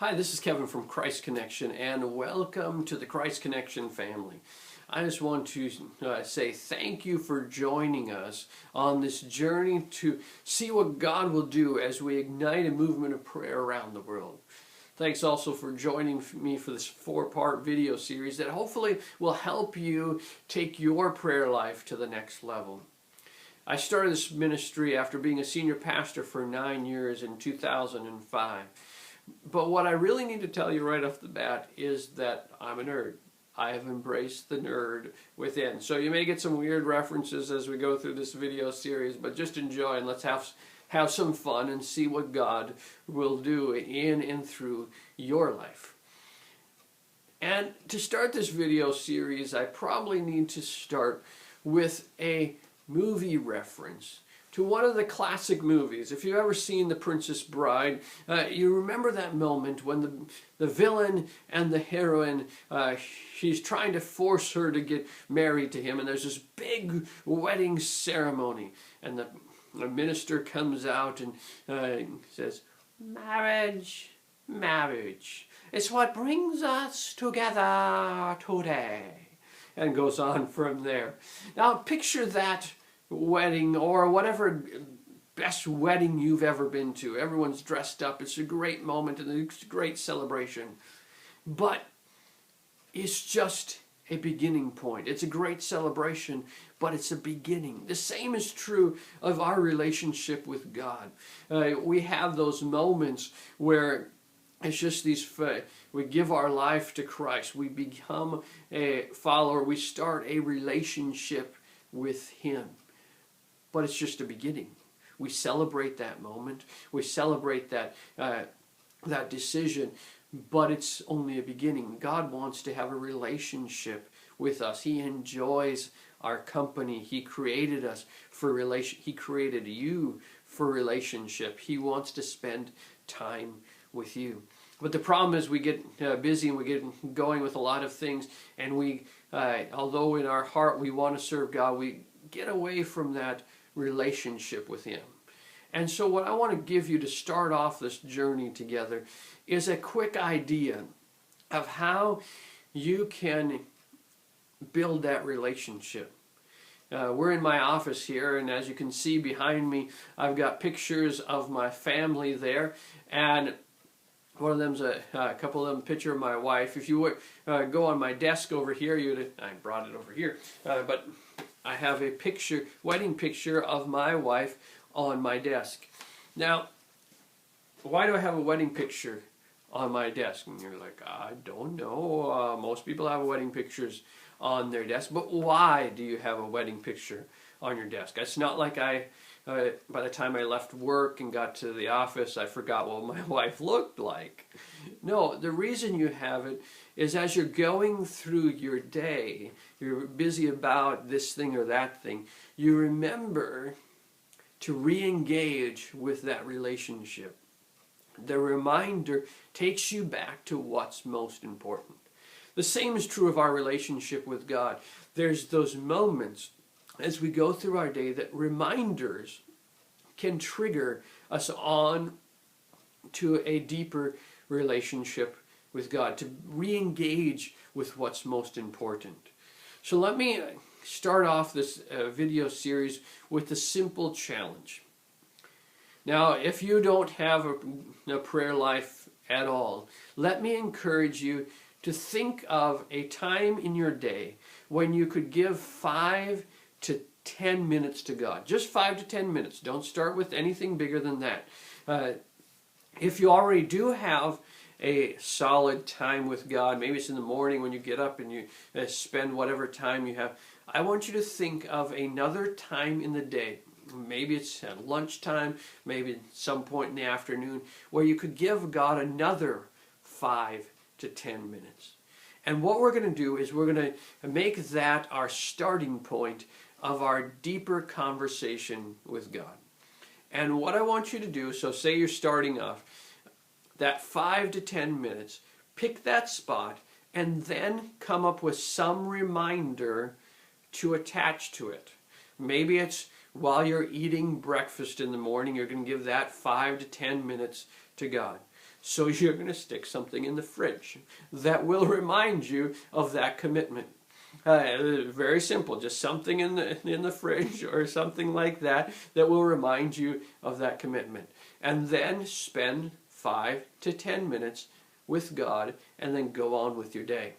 Hi, this is Kevin from Christ Connection, and welcome to the Christ Connection family. I just want to say thank you for joining us on this journey to see what God will do as we ignite a movement of prayer around the world. Thanks also for joining me for this 4-part video series that hopefully will help you take your prayer life to the next level. I started this ministry after being a senior pastor for 9 years in 2005. But what I really need to tell you right off the bat is that I'm a nerd. I have embraced the nerd within. So you may get some weird references as we go through this video series, but just enjoy and let's have some fun and see what God will do in and through your life. And to start this video series, I probably need to start with a movie reference to one of the classic movies. If you've ever seen The Princess Bride, you remember that moment when the villain and the heroine, she's trying to force her to get married to him, and there's this big wedding ceremony, and the minister comes out and says, "Marriage, marriage, it's what brings us together today," and goes on from there. Now picture that wedding, or whatever best wedding you've ever been to. Everyone's dressed up. It's a great moment and it's a great celebration. But it's just a beginning point. It's a great celebration, but it's a beginning. The same is true of our relationship with God. We have those moments where it's just we give our life to Christ. We become a follower. We start a relationship with Him. But it's just a beginning. We celebrate that moment. We celebrate that decision, but it's only a beginning. God wants to have a relationship with us. He enjoys our company. He created us for relation. He created you for relationship. He wants to spend time with you. But the problem is we get busy and we get going with a lot of things, and although in our heart we want to serve God, we get away from that relationship with Him. And so what I want to give you to start off this journey together is a quick idea of how you can build that relationship. We're in my office here, and as you can see behind me, I've got pictures of my family there, and one of them's a couple of them, picture of my wife. If you would go on my desk over here, I brought it over here, but I have a wedding picture of my wife on my desk. Now, why do I have a wedding picture on my desk? And you're like, I don't know. Most people have wedding pictures on their desk, but why do you have a wedding picture on your desk? It's not like by the time I left work and got to the office, I forgot what my wife looked like. No, the reason you have it is as you're going through your day, you're busy about this thing or that thing, you remember to re-engage with that relationship. The reminder takes you back to what's most important. The same is true of our relationship with God. There's those moments as we go through our day that reminders can trigger us on to a deeper relationship with God, to re-engage with what's most important. So let me start off this video series with a simple challenge. Now, if you don't have a prayer life at all, let me encourage you to think of a time in your day when you could give 5 to 10 minutes to God. Just 5 to 10 minutes. Don't start with anything bigger than that. If you already do have a solid time with God, maybe it's in the morning when you get up and you spend whatever time you have, I want you to think of another time in the day. Maybe it's at lunchtime, maybe at some point in the afternoon, where you could give God another 5 to 10 minutes. And what we're going to do is we're going to make that our starting point of our deeper conversation with God. And what I want you to do, so say you're starting off, that 5 to 10 minutes, pick that spot, and then come up with some reminder to attach to it. Maybe it's while you're eating breakfast in the morning, you're going to give that 5 to 10 minutes to God. So you're going to stick something in the fridge that will remind you of that commitment. Very simple, just something in the fridge or something like that that will remind you of that commitment. And then spend 5 to 10 minutes with God, and then go on with your day.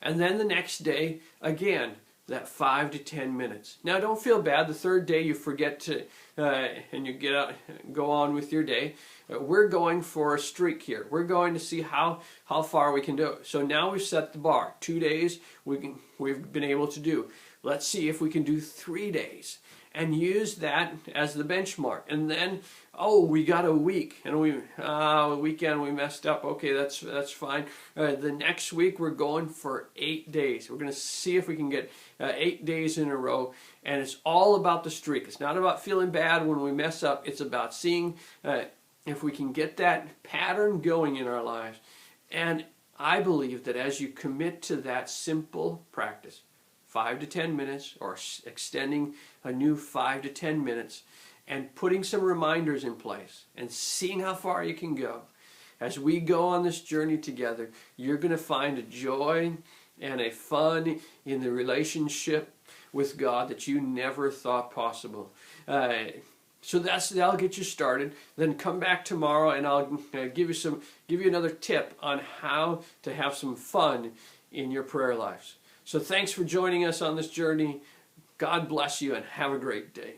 And then the next day, again, that 5 to 10 minutes. Now don't feel bad. The third day you forget to, and you get out, go on with your day. We're going for a streak here. We're going to see how far we can do it. So now we've set the bar. 2 days we've been able to do. Let's see if we can do 3 days. And use that as the benchmark. And then, oh, we got a week, and weekend we messed up. Okay, that's fine. The next week we're going for 8 days. We're going to see if we can get 8 days in a row. And it's all about the streak. It's not about feeling bad when we mess up. It's about seeing if we can get that pattern going in our lives. And I believe that as you commit to that simple practice, 5 to 10 minutes, or extending a new 5 to 10 minutes, and putting some reminders in place and seeing how far you can go. As we go on this journey together, you're going to find a joy and a fun in the relationship with God that you never thought possible. So that'll get you started. Then come back tomorrow, and I'll give you another tip on how to have some fun in your prayer lives. So thanks for joining us on this journey. God bless you, and have a great day.